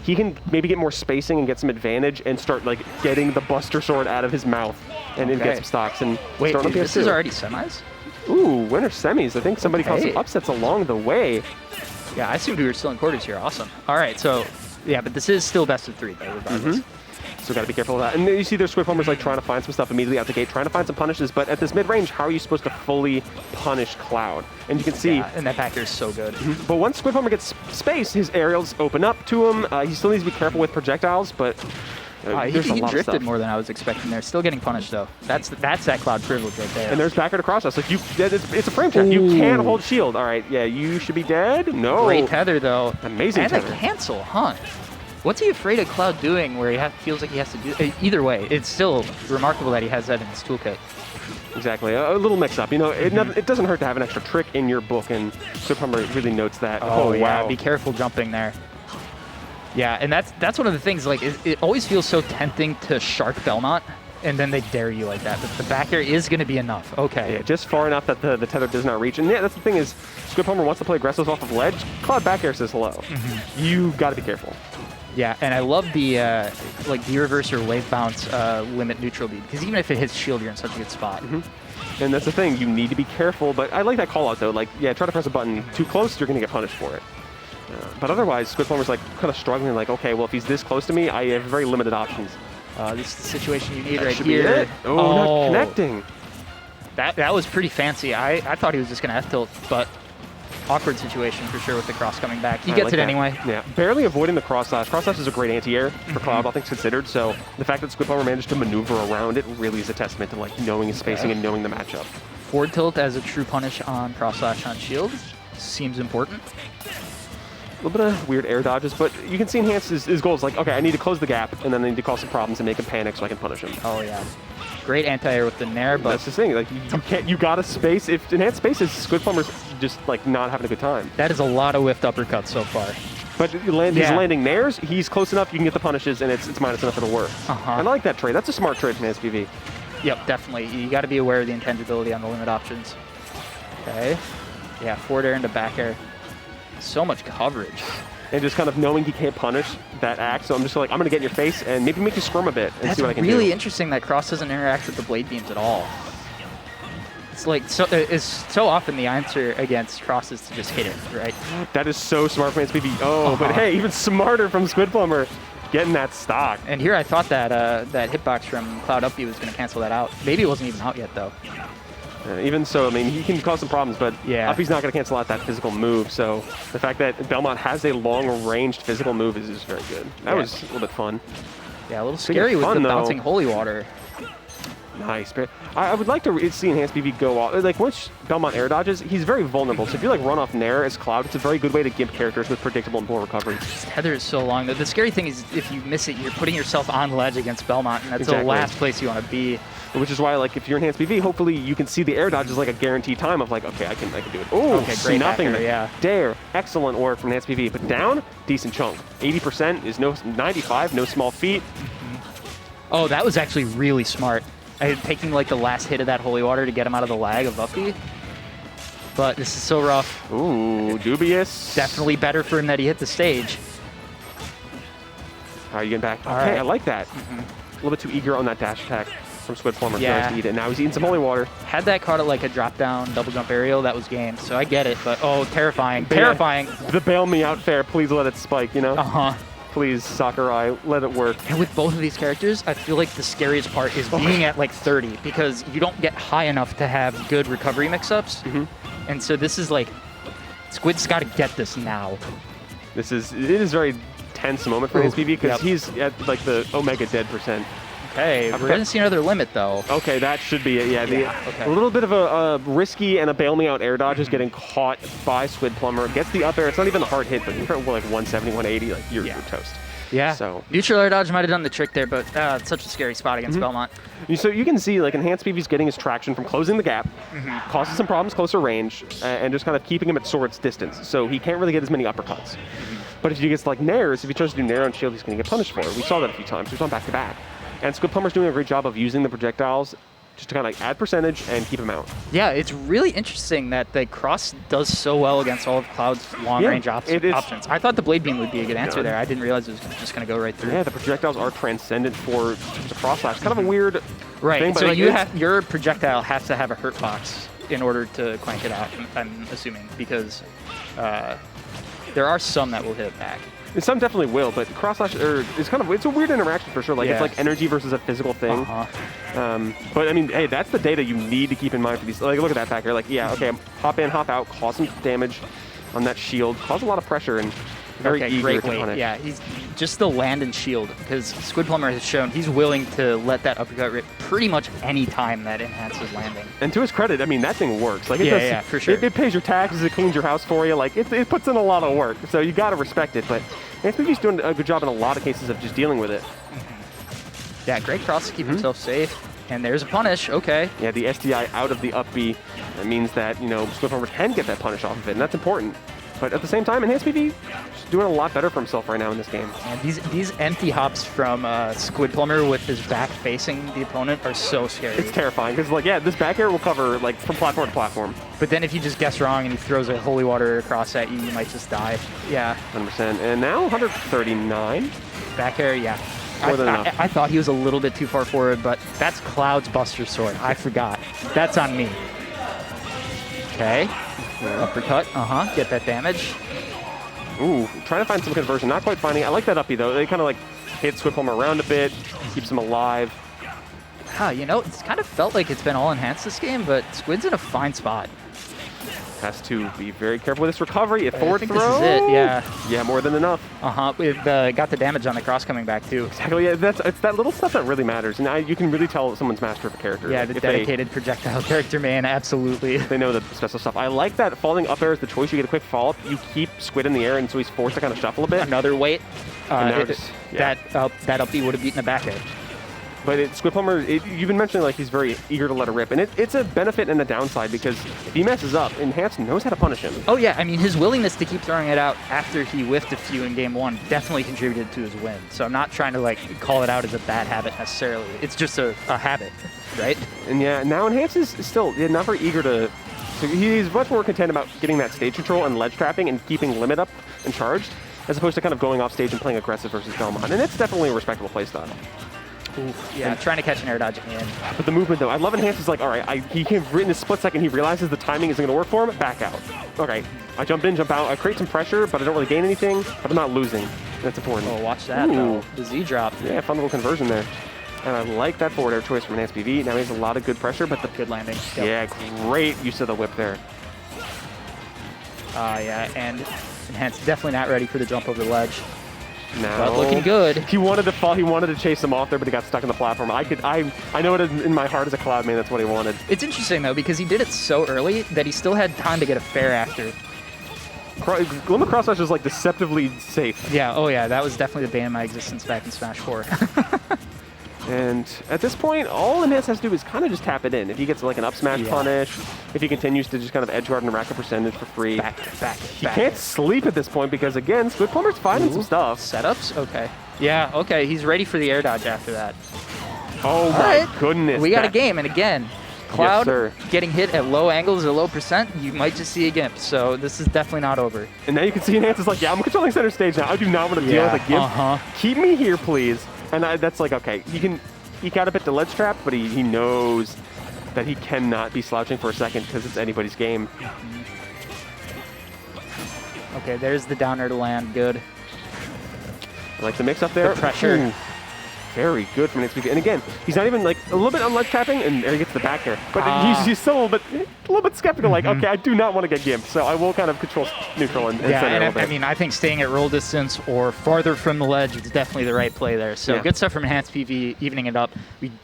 he can maybe get more spacing and get some advantage and start like getting the Buster Sword out of his mouth and then get some stocks. And wait, dude, this is already semis? Ooh, winner semis. I think somebody caught some upsets along the way. Yeah, I assumed we were still in quarters here. Awesome. All right, so yeah, but this is still best of 3 though, regardless. So got to be careful of that. And you see their Squidplumbers like trying to find some stuff immediately out the gate, trying to find some punishes, but at this mid-range, how are you supposed to fully punish Cloud? And you can see... Yeah, and that back air is so good. But once Squidplumber gets space, his aerials open up to him. He still needs to be careful with projectiles, but there's a lot of drifted stuff. more than I was expecting there. Still getting punished, though. That's that Cloud privilege right there. And there's back air to cross us. Like it's a frame check. You can't hold shield. All right, yeah, you should be dead. No. Great tether, though. Amazing and tether. And a cancel, huh? What's he afraid of Cloud doing where he feels like he has to do... Either way, it's still remarkable that he has that in his toolkit. Exactly. A little mix-up. You know, it doesn't hurt to have an extra trick in your book, and Squidplumber really notes that. Oh, yeah. Wow. Be careful jumping there. Yeah, and that's one of the things. Like, it always feels so tempting to shark Belmont, and then they dare you like that. But the back air is going to be enough. Okay. Yeah, just far enough that the tether does not reach. And yeah, that's the thing is, Squidplumber wants to play aggressive off of ledge. Cloud back air says hello. You got to be careful. Yeah, and I love the like the reverse or wave bounce limit neutral bead, because even if it hits shield, you're in such a good spot. And that's the thing, you need to be careful. But I like that call out though. Like, yeah, try to press a button too close, you're gonna get punished for it. But otherwise, Squidplumber's like kind of struggling. Like, okay, well if he's this close to me, I have very limited options. This is the situation you need That right should here. Be it. Oh, not connecting. That was pretty fancy. I thought he was just gonna F tilt, but. Awkward situation for sure with the cross coming back. He gets it anyway. Yeah, barely avoiding the cross slash. Cross slash is a great anti-air for Cloud, all things considered. So the fact that Squidplumber managed to maneuver around it really is a testament to like knowing his spacing and knowing the matchup. Forward tilt as a true punish on cross slash on shield seems important. A little bit of weird air dodges, but you can see Enhance his goal is like, okay, I need to close the gap, and then I need to cause some problems and make him panic so I can punish him. Oh yeah. Great anti-air with the Nair, but... That's the thing, like, you gotta space. If Enhanced spaces, Squidplumber's just, like, not having a good time. That is a lot of whiffed uppercuts so far. But he's landing Nairs, he's close enough, you can get the punishes, and it's minus enough, it'll work. I like that trade. That's a smart trade from SPV. Yep, definitely. You gotta be aware of the intangibility on the limit options. Okay. Yeah, forward air into back air. So much coverage. And just kind of knowing he can't punish that axe, so I'm just like, I'm going to get in your face and maybe make you scrum a bit and see what I can do. That's really interesting that Cross doesn't interact with the blade beams at all. It's like, it's so often the answer against Cross is to just hit it, right? That is so smart from SPV. Oh, but hey, even smarter from Squidplumber, getting that stock. And here I thought that that hitbox from Cloud Up B was going to cancel that out. Maybe it wasn't even out yet, though. Even so, I mean, he can cause some problems, but Uppy's not going to cancel out that physical move. So the fact that Belmont has a long-ranged physical move is very good. That was a little bit fun. Yeah, a little scary with the bouncing holy water. Nice. I would like to see Enhanced PV go off. Like, once Belmont air dodges, he's very vulnerable. So if you, like, run off Nair as Cloud, it's a very good way to gimp characters with predictable and poor recovery. His tether is so long. The scary thing is if you miss it, you're putting yourself on ledge against Belmont, and that's the last place you want to be. Which is why, like, if you're Enhanced PV, hopefully you can see the air dodge as like a guaranteed time of like, okay, I can do it. Oh, okay, great nothing. Yeah. Dare, excellent work from Enhanced PV, but down, decent chunk. 80% is 95, no small feat. Oh, that was actually really smart. I had taken like the last hit of that holy water to get him out of the lag of Uppy. But this is so rough. Ooh, dubious. Definitely better for him that he hit the stage. How are you getting back? Okay, I like that. A little bit too eager on that dash attack from Squidplumber. Yeah. To eat it. Now he's eating some holy water. Had that caught it like a drop down double jump aerial, that was game. So I get it, but oh, terrifying. Terrifying. The bail me out fair, please let it spike, you know? Uh-huh. Please, Sakurai, let it work. And with both of these characters, I feel like the scariest part is being at like 30, because you don't get high enough to have good recovery mix-ups. And so this is like, Squid's got to get this now. It is very tense moment for SPV because he's at like the Omega dead percent. Okay, we're going to see another limit though. Okay, that should be it. Yeah, a little bit of a risky and a bail me out air dodge is getting caught by Squidplumber. Gets the up air. It's not even a hard hit, but you're like 170, 180, like you're toast. Yeah. So neutral air dodge might have done the trick there, but it's such a scary spot against Belmont. So you can see like Enhanced PV's getting his traction from closing the gap, causing some problems closer range, and just kind of keeping him at sword's distance. So he can't really get as many uppercuts. But if he gets like Nairs, if he tries to do Nair on shield, he's going to get punished for it. We saw that a few times. We've gone back to back. And Squidplumber's doing a great job of using the projectiles just to kind of add percentage and keep him out. Yeah, it's really interesting that the cross does so well against all of Cloud's long-range options. I thought the blade beam would be a good answer there. I didn't realize it was just going to go right through. Yeah, the projectiles are transcendent for the cross slash. Kind of a weird thing, but so your projectile has to have a hurt box in order to clank it out, I'm assuming, because there are some that will hit it back. And some definitely will, but cross slash is kind of, it's a weird interaction for sure. Like it's like energy versus a physical thing. But I mean, hey, that's the data you need to keep in mind for these. Like look at that back here. Like yeah, okay, hop in, hop out, cause some damage on that shield, cause a lot of pressure, and very eager to punish. Yeah, he's just the land and shield, because Squidplumber has shown he's willing to let that uppercut rip pretty much any time that enhances landing. And to his credit, I mean, that thing works. Like it does, yeah, for sure. It pays your taxes, it cleans your house for you. Like it puts in a lot of work, so you got to respect it. But SPV's doing a good job in a lot of cases of just dealing with it. Yeah, great cross to keep himself safe. And there's a punish, okay. Yeah, the SDI out of the up B. That means that, you know, Squidplumber can get that punish off of it, and that's important. But at the same time, enhancedpv is doing a lot better for himself right now in this game. And these empty hops from Squidplumber with his back facing the opponent are so scary. It's terrifying, because, like, yeah, this back air will cover, like, from platform to platform. But then if you just guess wrong and he throws a holy water across at you, you might just die. Yeah. 100%. And now 139. Back air, yeah. More than enough. I thought he was a little bit too far forward, but that's Cloud's Buster Sword. I forgot. That's on me. Okay. Uppercut. Get that damage. Ooh, trying to find some conversion. Not quite finding it. I like that uppie, though. They kind of, like, hit Squidplumber around a bit, keeps him alive. You know, it's kind of felt like it's been all enhanced this game, but Squid's in a fine spot. Has to be very careful with this recovery. Forward throw. This is it, yeah. Yeah, more than enough. We've got the damage on the cross coming back, too. Exactly, yeah, it's that little stuff that really matters. And you can really tell someone's master of a character. Yeah, the dedicated projectile character, man, absolutely. They know the special stuff. I like that falling up air is the choice. You get a quick fall up, you keep Squid in the air, and so he's forced to kind of shuffle a bit. Another weight. That up B would have beaten the back air. But Squidplumber, you've been mentioning like he's very eager to let it rip, and it's a benefit and a downside because if he messes up, Enhanced knows how to punish him. Oh yeah, I mean his willingness to keep throwing it out after he whiffed a few in game one definitely contributed to his win. So I'm not trying to like call it out as a bad habit necessarily. It's just a habit, right? And yeah, now Enhanced is still not very eager to. So he's much more content about getting that stage control and ledge trapping and keeping limit up and charged, as opposed to kind of going off stage and playing aggressive versus Belmont. And it's definitely a respectable playstyle. Yeah, trying to catch an air dodge in. But the movement, though, I love Enhanced is like, all right, he can, in a split second, he realizes the timing isn't going to work for him, back out. Okay, I jump in, jump out, I create some pressure, but I don't really gain anything, but I'm not losing. That's important. Oh, watch that, though. The Z drop. Yeah, fun little conversion there. And I like that forward air choice from enhancedpv. Now he has a lot of good pressure, but the good landing. Yeah, great use of the whip there. Yeah, and Enhanced definitely not ready for the jump over the ledge. No. But looking good. He wanted to fall. He wanted to chase him off there, but he got stuck on the platform. I know it in my heart as a Cloud man. That's what he wanted. It's interesting though because he did it so early that he still had time to get a fair after. Limit cross slash is like deceptively safe. Yeah. Oh yeah. That was definitely the bane of my existence back in Smash 4. And at this point, all Enhanced has to do is kind of just tap it in. If he gets like an up smash punish, if he continues to just kind of edge guard and rack a percentage for free. He can't sleep at this point because, again, Squidplumber's finding some stuff. Setups? Okay. Yeah, okay. He's ready for the air dodge after that. Oh, my goodness. We got a game, and again, Cloud getting hit at low angles or low percent, you might just see a GIMP. So this is definitely not over. And now you can see Enhanced is like, yeah, I'm controlling center stage now. I do not want to deal with a GIMP. Keep me here, please. And that's like, okay, he can eke out a bit to ledge trap, but he knows that he cannot be slouching for a second because it's anybody's game. Okay, there's the downer to land. Good. I like the mix up there. The pressure. Ooh, very good from enhancedpv. And again, he's not even like a little bit on ledge trapping, and there he gets the back air. But he's still a little bit skeptical. Like, okay, I do not want to get gimped, so I will kind of control neutral and center a little bit. I mean, I think staying at roll distance or farther from the ledge is definitely the right play there. So good stuff from enhancedpv, evening it up.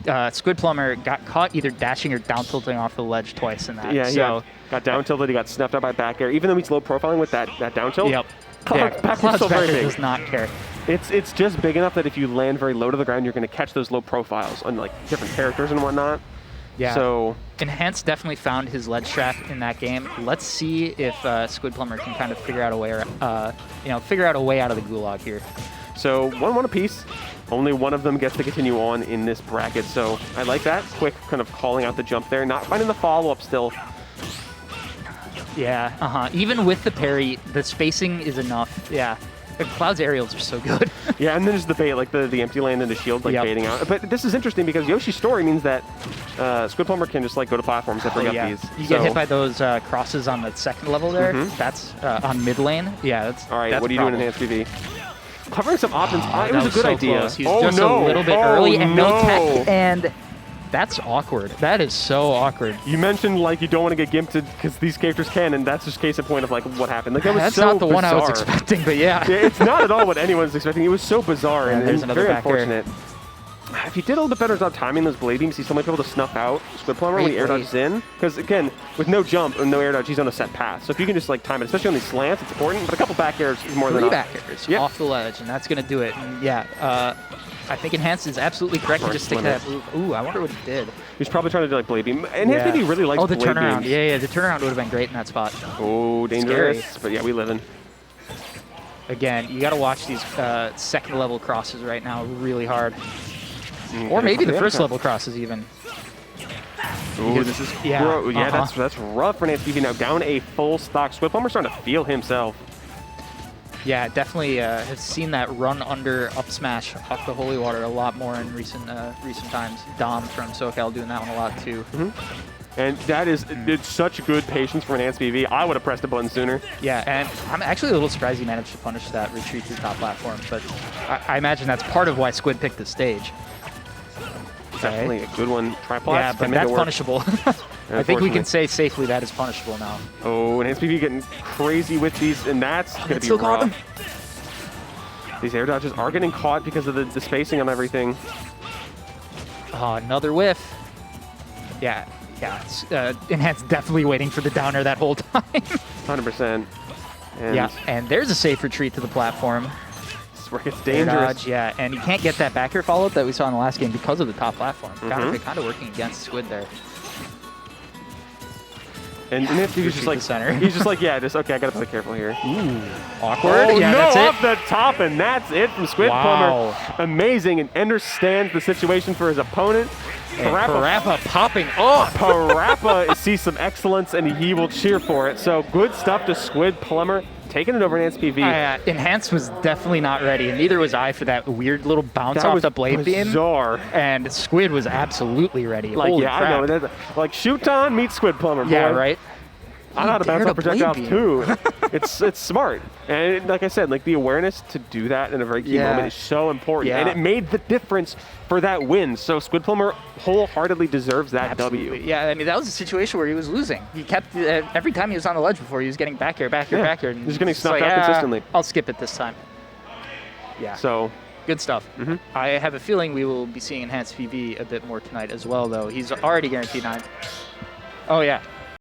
Squidplumber got caught either dashing or down tilting off the ledge twice in that. Yeah, so got down tilted. He got snuffed out by back air. Even though he's low profiling with that down tilt. Yep. Cloud's back air does not care. It's just big enough that if you land very low to the ground, you're going to catch those low profiles on like different characters and whatnot. Yeah. So Enhanced definitely found his ledge trap in that game. Let's see if Squidplumber can kind of figure out a way, figure out a way out of the gulag here. So 1-1 apiece. Only one of them gets to continue on in this bracket, so I like that. Quick kind of calling out the jump there, not finding the follow-up still. Yeah, even with the parry, the spacing is enough. Yeah, Cloud's aerials are so good. Yeah, and then there's the bait, like the empty land and the shield, like baiting out. But this is interesting because Yoshi's story means that Squidplumber can just like go to platforms that bring up these. You get hit by those crosses on the second level there. That's on mid lane. Yeah, that's all right. That's what are you doing in enhanced PV? Covering some options. It was a good idea. Close. He was just a little bit early and no tech, and that's awkward. That is so awkward. You mentioned like you don't want to get gimped because these characters can, and that's just case in point of like what happened. Like that was that's so not the bizarre. one I was expecting, but yeah. It's not at all what anyone's expecting. It was so bizarre and there's another very back air. unfortunate. If he did a little bit better job timing those blade beams, he still might be able to snuff out Squidplumber when he air dodges in. Because again, with no jump and no air dodge, he's on a set path. So if you can just like time it, especially on these slants, it's important. But a couple back airs is more than enough. 3 back airs off the ledge, and that's going to do it. And yeah, I think Enhanced is absolutely correct to just stick to that move. Ooh, I wonder what he did. He's probably trying to do like blade beam. Enhanced PV really likes the blade turnaround. beams. Yeah, the turnaround would have been great in that spot. Oh, dangerous. Scary. But yeah, we live in. Again, you got to watch these second level crosses right now really hard. Or maybe the first level crosses even. Ooh, this is that's rough for Enhanced PV now. Down a full stock. Squidplumber's starting to feel himself. Yeah, definitely have seen that run under up smash off the holy water a lot more in recent times. Dom from SoCal doing that one a lot too. And that is it's such good patience for Enhanced PV. I would have pressed a button sooner. Yeah, and I'm actually a little surprised he managed to punish that retreat to the top platform, but I imagine that's part of why Squid picked the stage. Definitely a good one. Triplots. Yeah, but that's punishable. I think we can say safely that is punishable now. Oh, Enhanced PV getting crazy with these, and that's going to be rough. These air dodges are getting caught because of the spacing on everything. Oh, another whiff. Yeah. Enhanced definitely waiting for the downer that whole time. 100%. And and there's a safe retreat to the platform. Where it gets dangerous. Dodge, yeah, and you can't get that back air follow-up that we saw in the last game because of the top platform. Kind of working against Squid there. And Enhanced PV's just like, center. he's just like, okay, I gotta play careful here. Ooh, awkward. Oh, yeah, no, that's it. off the top, and that's it from Squidplumber. Wow. Amazing, and understands the situation for his opponent. Parappa popping off. Parappa sees some excellence, and he will cheer for it. So good stuff to Squidplumber, taking it over Enhanced PV. Enhanced was definitely not ready, and neither was I for that weird little bounce off the blade beam. Bizarre. And Squid was absolutely ready. Like, Holy crap. crap. I know. Like, Shoot-on meets Squidplumber, boy. Yeah, right? I know how to bounce off projectiles, too. It's smart. And like I said, like the awareness to do that in a very key moment is so important. And it made the difference for that win. So Squidplumber wholeheartedly deserves that W. Yeah, I mean, that was a situation where he was losing. He kept, every time he was on the ledge before, he was getting back air. And he's getting snuffed out consistently. I'll skip it this time. Yeah. So good stuff. I have a feeling we will be seeing Enhanced PV a bit more tonight as well, though. He's already guaranteed 9. Oh, yeah.